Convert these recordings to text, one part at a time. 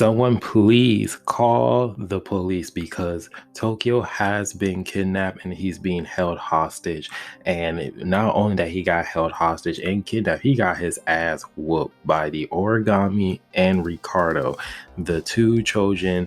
Someone please call the police because Tokyo has been kidnapped and he's being held hostage. And not only that he got held hostage and kidnapped, he got his ass whooped by the Origami and Ricardo, the two Choujin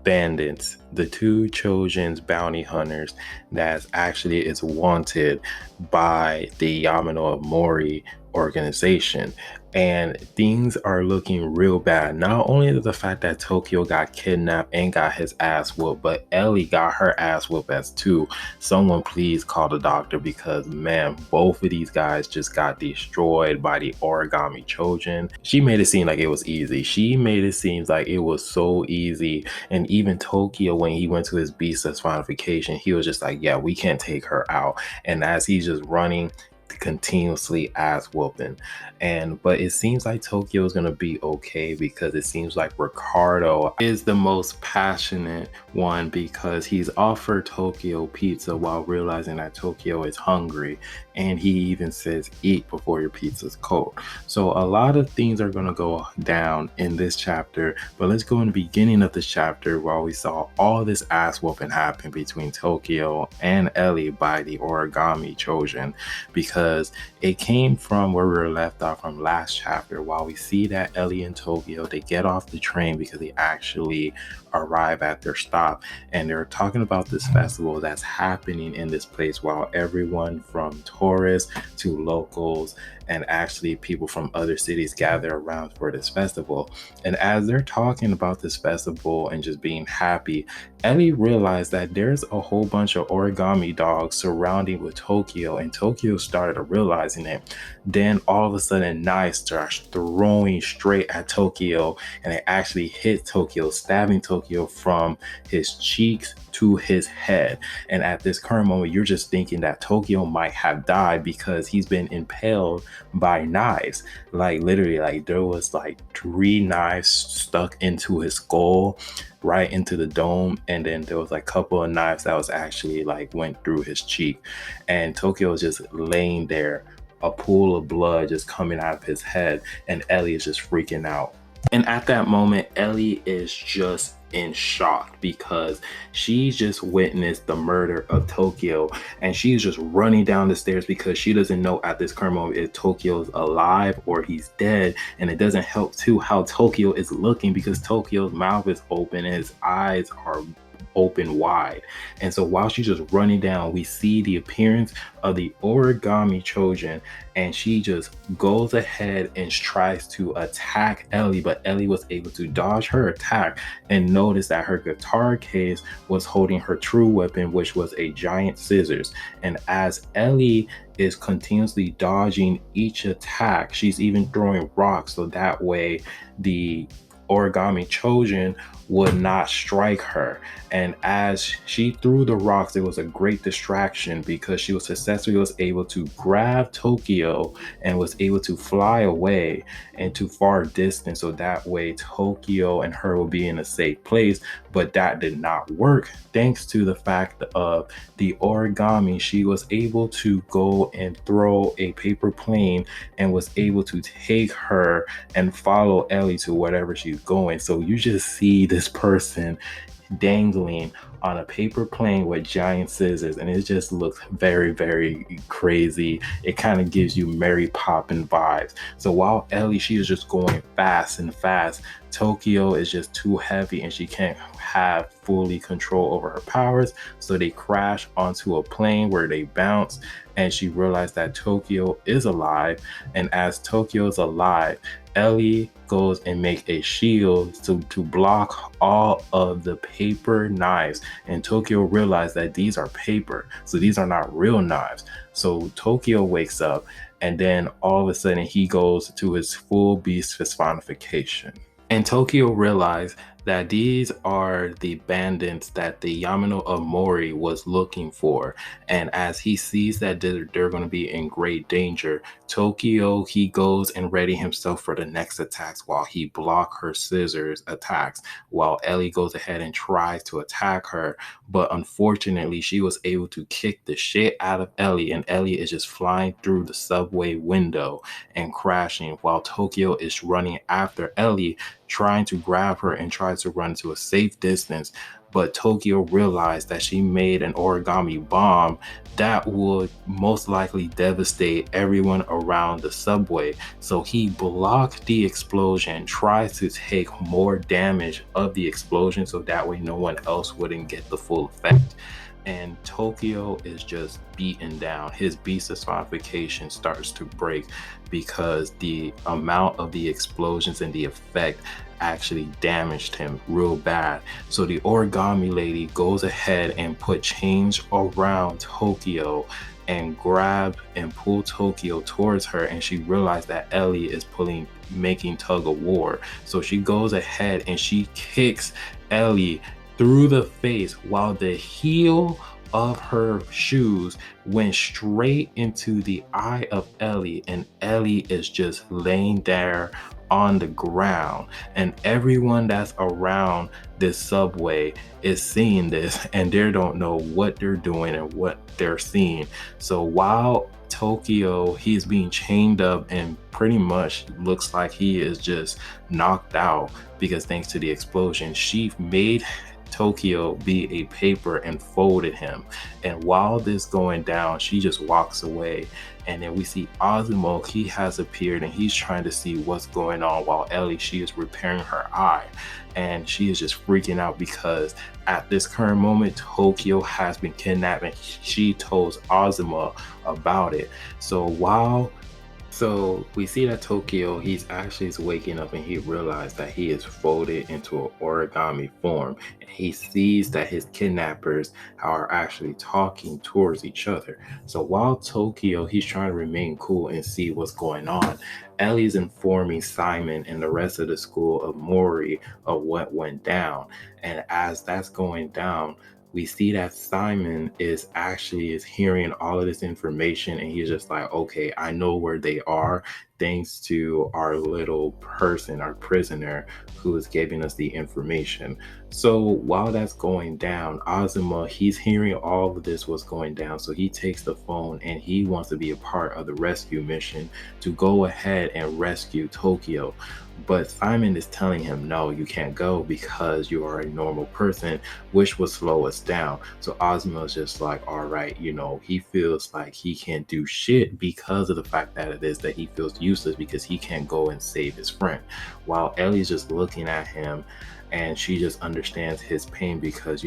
bandits, the two Choujin's bounty hunters that actually is wanted by the Yamano of Mori organization. And things are looking real bad. Not only the fact that Tokyo got kidnapped and got his ass whooped, but Ellie got her ass whooped as too. Someone please call the doctor because man, both of these guys just got destroyed by the Origami Chojin. She made it seem like it was easy. She made it seem like it was so easy. And even Tokyo, when he went to his beast personification, he was just like, yeah, we can't take her out. And as he's just running, continuously ass whooping. And but it seems like Tokyo is gonna be okay because it seems like Ricardo is the most passionate one because he's offered Tokyo pizza while realizing that Tokyo is hungry, and he even says eat before your pizza's cold. So a lot of things are gonna go down in this chapter, but let's go in the beginning of this chapter while we saw all this ass whooping happen between Tokyo and Ellie by the Origami Chojin, because it came from where we were left off from last chapter. While we see that Ellie and Tokyo, they get off the train because they actually arrive at their stop, and they're talking about this festival that's happening in this place while everyone from tourists to locals and actually people from other cities gather around for this festival. And as they're talking about this festival and just being happy, Ellie realized that there's a whole bunch of origami dogs surrounding with Tokyo, and Tokyo started realizing it. Then all of a sudden, knives start throwing straight at Tokyo, and it actually hit Tokyo, stabbing Tokyo from his cheeks to his head. And at this current moment, you're just thinking that Tokyo might have died because he's been impaled by knives. Like literally, like there was like 3 knives stuck into his skull, right into the dome, and then there was like a couple of knives that was actually like went through his cheek, and Tokyo was just laying there, a pool of blood just coming out of his head, and Ellie is just freaking out. And at that moment, Ellie is just in shock because she's just witnessed the murder of Tokyo, and she's just running down the stairs because she doesn't know at this current moment if Tokyo's alive or he's dead. And it doesn't help too how Tokyo is looking because Tokyo's mouth is open and his eyes are open wide. And so while she's just running down, we see the appearance of the Origami Chojin, and she just goes ahead and tries to attack Ellie, but Ellie was able to dodge her attack and notice that her guitar case was holding her true weapon, which was a giant scissors. And as Ellie is continuously dodging each attack, she's even throwing rocks so that way the Origami Chojin would not strike her. And as she threw the rocks, it was a great distraction because she was successfully was able to grab Tokyo and was able to fly away into far distance, so that way Tokyo and her will be in a safe place. But that did not work thanks to the fact of the origami. She was able to go and throw a paper plane and was able to take her and follow Ellie to wherever she's going. So you just see this person dangling on a paper plane with giant scissors, and it just looks very, very crazy. It kind of gives you Mary Poppins vibes. So while Ellie, she is just going fast and fast, Tokyo is just too heavy and she can't have fully control over her powers. So they crash onto a plane where they bounce, and she realized that Tokyo is alive. And as Tokyo is alive, Ellie goes and make a shield to block all of the paper knives. And Tokyo realized that these are paper, so these are not real knives. So Tokyo wakes up, and then all of a sudden he goes to his full beast personification. And Tokyo realized that these are the bandits that the Yamano of Mori was looking for. And as he sees that they're going to be in great danger, Tokyo, he goes and ready himself for the next attacks while he block her scissors attacks, while Ellie goes ahead and tries to attack her. But unfortunately, she was able to kick the shit out of Ellie, and Ellie is just flying through the subway window and crashing while Tokyo is running after Ellie trying to grab her and try to run to a safe distance. But Tokyo realized that she made an origami bomb that would most likely devastate everyone around the subway. So he blocked the explosion, tried to take more damage of the explosion so that way no one else wouldn't get the full effect. And Tokyo is just beaten down. His beast personification starts to break because the amount of the explosions and the effect actually damaged him real bad. So the origami lady goes ahead and put chains around Tokyo and grab and pull Tokyo towards her, and she realized that Ellie is making tug of war. So she goes ahead and she kicks Ellie through the face while the heel of her shoes went straight into the eye of Ellie, and Ellie is just laying there on the ground. And everyone that's around this subway is seeing this, and they don't know what they're doing and what they're seeing. So while Tokyo, he's being chained up and pretty much looks like he is just knocked out because thanks to the explosion, she made Tokyo be a paper and folded him. And while this going down, she just walks away. And then we see Osimo, he has appeared and he's trying to see what's going on while Ellie, she is repairing her eye. And she is just freaking out because at this current moment, Tokyo has been kidnapped and she tells Ozuma about it. So we see that Tokyo, he's actually waking up and he realized that he is folded into an origami form. And he sees that his kidnappers are actually talking towards each other. So while Tokyo, he's trying to remain cool and see what's going on, Ellie's informing Simon and the rest of the school of Mori of what went down. And as that's going down, we see that Simon is hearing all of this information and he's just like, okay, I know where they are thanks to our little person, our prisoner who is giving us the information. So while that's going down, Azuma, he's hearing all of this what's going down. So he takes the phone and he wants to be a part of the rescue mission to go ahead and rescue Tokyo. But Simon is telling him, no, you can't go because you are a normal person, which will slow us down. So Ozma is just like, all right, he feels like he can't do shit because of the fact that it is that he feels useless because he can't go and save his friend. While Ellie's just looking at him and she just understands his pain because,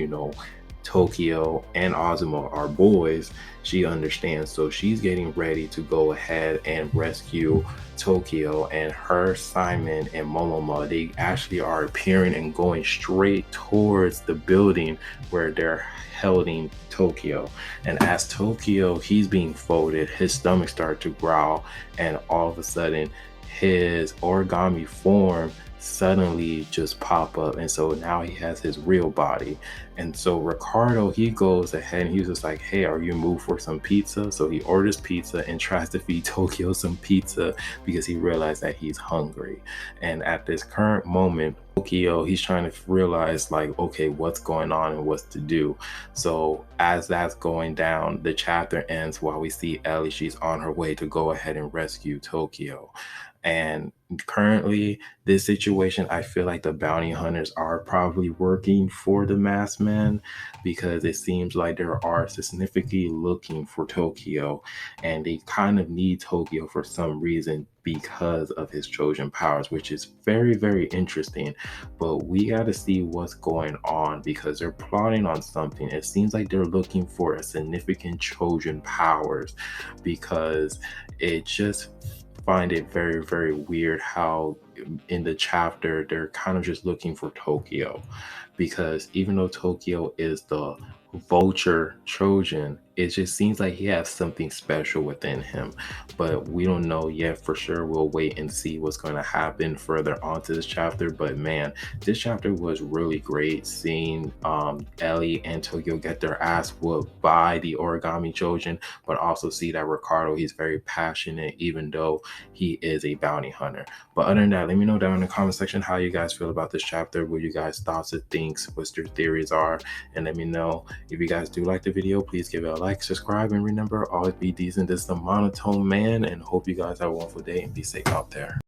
Tokyo and Ozuma are boys, she understands. So she's getting ready to go ahead and rescue Tokyo, and her, Simon, and Momoma, they actually are appearing and going straight towards the building where they're holding Tokyo. And as Tokyo, he's being folded, his stomach starts to growl, and all of a sudden his origami form suddenly just pop up, and so now he has his real body. And so Ricardo, he goes ahead and he's just like, hey, are you moved for some pizza? So he orders pizza and tries to feed Tokyo some pizza because he realized that he's hungry. And at this current moment, Tokyo, he's trying to realize like, okay, what's going on and what's to do. So as that's going down, the chapter ends while we see Ellie, she's on her way to go ahead and rescue Tokyo. And currently, this situation, I feel like the bounty hunters are probably working for the masked man because it seems like they are significantly looking for Tokyo, and they kind of need Tokyo for some reason because of his Choujin powers, which is very, very interesting. But we got to see what's going on because they're plotting on something. It seems like they're looking for a significant Choujin powers because it just find it very, very weird how in the chapter they're kind of just looking for Tokyo, because even though Tokyo is the vulture Trojan, it just seems like he has something special within him. But we don't know yet for sure. We'll wait and see what's going to happen further on to this chapter. But man, this chapter was really great, seeing Ellie and Tokyo get their ass whooped by the origami Trojan, but also see that Ricardo, he's very passionate even though he is a bounty hunter. But other than that, let me know down in the comment section how you guys feel about this chapter, what you guys thoughts and things, what your theories are, and let me know. If you guys do like the video, please give it a like, subscribe, and remember, always be decent. This is the monotone man, and hope you guys have a wonderful day and be safe out there.